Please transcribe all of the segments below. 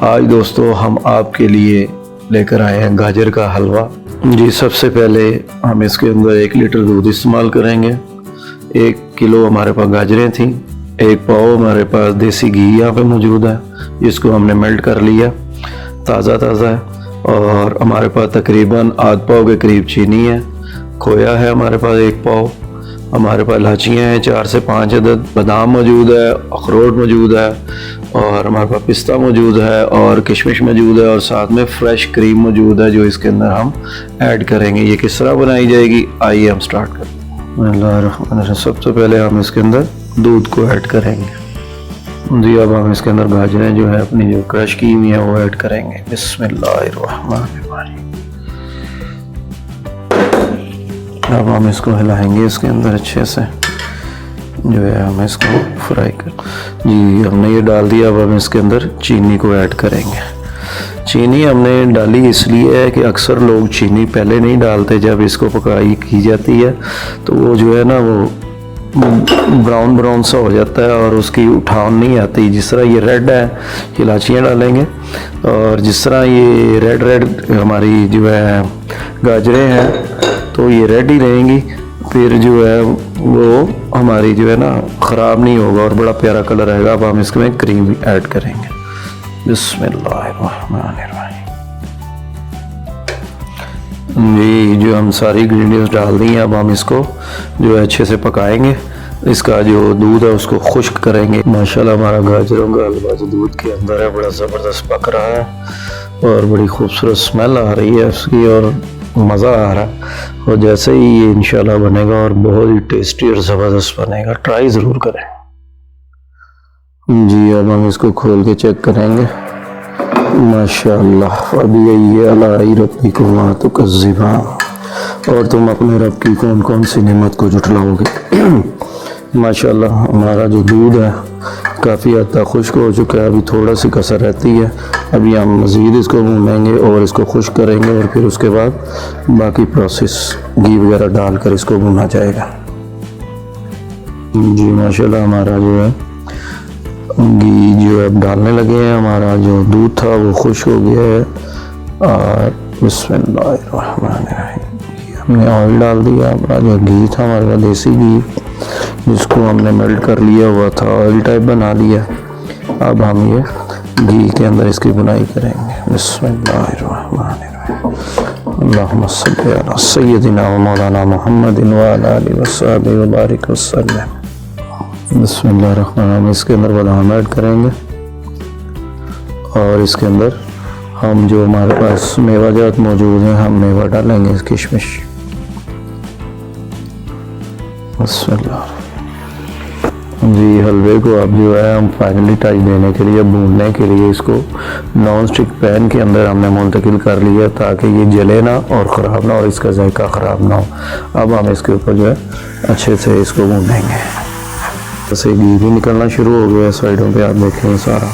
आज दोस्तों हम आपके लिए लेकर आए हैं गाजर का हलवा। जी सबसे पहले हम इसके अंदर 1 लीटर दूध इस्तेमाल करेंगे। 1 किलो हमारे पास गाजरें थी। 1 पाव हमारे पास देसी घी यहाँ पे मौजूद है, जिसको हमने मेल्ट कर लिया, ताज़ा है। और हमारे पास तकरीबन आध पाव के करीब चीनी है। खोया है हमारे पास 1 पाव। हमारे पास इलाचियाँ हैं 4 से 5 अदद। बादाम मौजूद है, अखरोट मौजूद है, और हमारे पास पिस्ता मौजूद है, और किशमिश मौजूद है, और साथ में फ्रेश क्रीम मौजूद है जो इसके अंदर हम ऐड करेंगे। ये किस तरह बनाई जाएगी, आइए हम स्टार्ट करते हैं। सबसे पहले हम इसके अंदर दूध को ऐड करेंगे। जी अब हम इसके अंदर गाजरें जो है अपनी जो क्रश की हुई है वो ऐड करेंगे। बिस्मिल्लाहिर्रहमानिर्रहीम। अब हम इसको हिलाएंगे इसके अंदर अच्छे से, जो है हम इसको फ्राई कर। जी हमने ये डाल दिया। अब हम इसके अंदर चीनी को ऐड करेंगे। चीनी हमने डाली इसलिए है कि अक्सर लोग चीनी पहले नहीं डालते, जब इसको पकाई की जाती है तो वो जो है ना वो ब्राउन सा हो जाता है और उसकी उठान नहीं आती। जिस तरह ये रेड है, इलाचियाँ डालेंगे, और जिस तरह ये रेड हमारी जो है गाजरें हैं तो ये रेड ही रहेंगी, फिर जो है वो हमारी जो है ना ख़राब नहीं होगा और बड़ा प्यारा कलर रहेगा। अब हम इसमें क्रीम भी ऐड करेंगे। बिस्मिल्लाहिर्रहमानिर्रहीम। जी जो हम सारी इंग्रेडिएंट्स डाल दी हैं, अब हम इसको जो है अच्छे से पकाएंगे। इसका जो दूध है उसको खुश्क करेंगे। माशाल्लाह हमारा गाजरों का हलवा जो दूध के अंदर है बड़ा ज़बरदस्त पक रहा है और बड़ी खूबसूरत स्मेल आ रही है उसकी और मज़ा आ रहा है। और जैसे ही ये इंशाल्लाह बनेगा और बहुत ही टेस्टी और ज़बरदस्त बनेगा, ट्राई ज़रूर करें। जी अब हम इसको खोल के चेक करेंगे। माशाल्लाह अभी ये अलाई रब्बी को वहाँ तो कज़्ज़िबा, और तुम अपने रब की कौन कौन सी नेमत को जुटलाओगे। माशाल्लाह हमारा जो दूध है काफ़ी हद तक खुश्क हो चुका है, अभी थोड़ा सी कसर रहती है। अभी हम मज़ीद इसको भूनेंगे और इसको खुश्क करेंगे, और फिर उसके बाद बाकी प्रोसेस घी वगैरह डालकर इसको भुना जाएगा। जी माशाल्लाह हमारा जो है घी जो है अब डालने लगे हैं। हमारा जो दूध था वो खुश्क हो गया है। और बिस्मिल्लाहिर्रहमानिर्रहीम हमने ऑयल डाल दिया। हमारा जो घी था हमारे पास देसी घी, जिसको हमने मेल्ट कर लिया हुआ था, ऑयल टाइप बना लिया। अब हम ये घी के अंदर इसकी बुनाई करेंगे। बिस्मिल्लाहिर्रहमानिर्रहीम। अल्लाहुम्मा सल्ली अला सय्यदिना व मौलाना मुहम्मदिन व अला आलिहि व सहबिहि व बारिक वसल्लम। बिस्मिल्लाहिर्रहमानिर्रहीम। इसके अंदर बादाम ऐड करेंगे, और इसके अंदर हम जो हमारे पास मेवाजात मौजूद हैं हम मेवा डालेंगे, किशमिश। जी हलवे को अब जो है हम फाइनली टच देने के लिए, भूनने के लिए इसको नॉन स्टिक पैन के अंदर हमने मुंतकिल कर लिया ताकि ये जले ना और ख़राब ना और इसका जायका ख़राब ना हो। अब हम इसके ऊपर जो है अच्छे से इसको भूनेंगे। जैसे घी भी निकलना शुरू हो गया साइडों पे, आप देखें सारा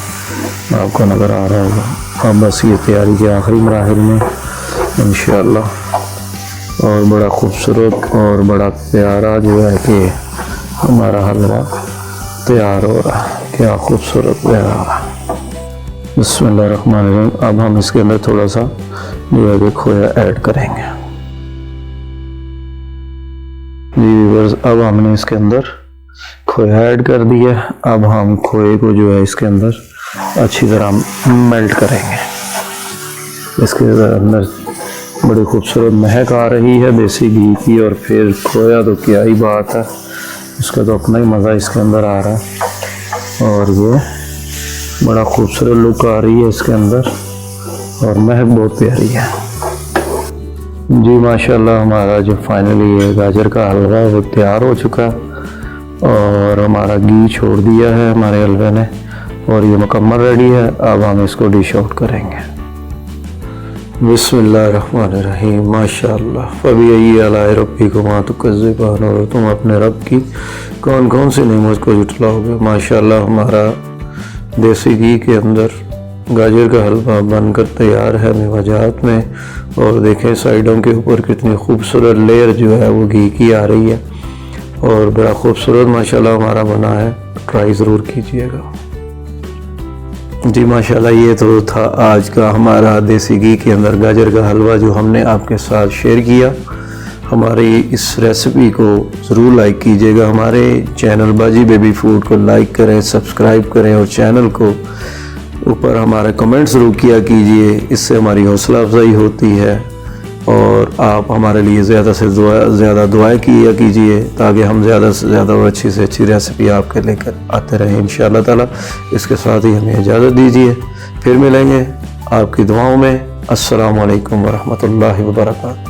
आपको नज़र आ रहा होगा। अब बस ये तैयारी के आखिरी मराहिल में इंशाअल्लाह, और बड़ा खूबसूरत और बड़ा प्यारा जो है कि हमारा हलवा तैयार हो रहा है। क्या खूबसूरत प्यारा। बिस्मिल्लाहिर्रहमानिर्रहीम। अब हम इसके अंदर थोड़ा सा जो है कि खोया ऐड करेंगे। जी अब हमने इसके अंदर खोया ऐड कर दिया। अब हम खोए को जो है इसके अंदर अच्छी तरह मेल्ट करेंगे। इसके अंदर बड़ी खूबसूरत महक आ रही है देसी घी की, और फिर खोया तो क्या ही बात है, उसका तो अपना ही मज़ा इसके अंदर आ रहा है। और ये बड़ा खूबसूरत लुक आ रही है इसके अंदर, और महक बहुत प्यारी है। जी माशाल्लाह हमारा जो फाइनली ये गाजर का हलवा है वो तैयार हो चुका है, और हमारा घी छोड़ दिया है हमारे हलवे ने, और ये मुकम्मल रेडी है। अब हम इसको डिश आउट करेंगे। बिस्मिल्लाहिर्रहमानिर्रहीम। माशाअल्लाह फबी अलाई रब्बिकुमा तुकज़्ज़िबान, और तुम अपने रब की कौन कौन सी नेमत को जुटलाओगे। माशाअल्लाह हमारा देसी घी के अंदर गाजर का हलवा बनकर तैयार है मेवाजात में, और देखें साइडों के ऊपर कितनी खूबसूरत लेयर जो है वो घी की आ रही है। और बड़ा खूबसूरत माशाल्लाह हमारा बना है, ट्राई ज़रूर कीजिएगा। जी माशाल्लाह, ये तो था आज का हमारा देसी घी के अंदर गाजर का हलवा जो हमने आपके साथ शेयर किया। हमारी इस रेसिपी को ज़रूर लाइक कीजिएगा। हमारे चैनल बाजी बेबी फूड को लाइक करें, सब्सक्राइब करें और चैनल को ऊपर हमारे कमेंट ज़रूर किया कीजिए, इससे हमारी हौसला अफजाई होती है। और आप हमारे लिए ज़्यादा से ज़्यादा दुआएं किया कीजिए ताकि हम ज़्यादा से ज़्यादा और अच्छी से अच्छी रेसिपी आपके लेकर आते रहें इंशाअल्लाह ताला। इसके साथ ही हमें इजाज़त दीजिए, फिर मिलेंगे आपकी दुआओं में। अस्सलामु अलैकुम वरहमतुल्लाहि वबरकातुहू।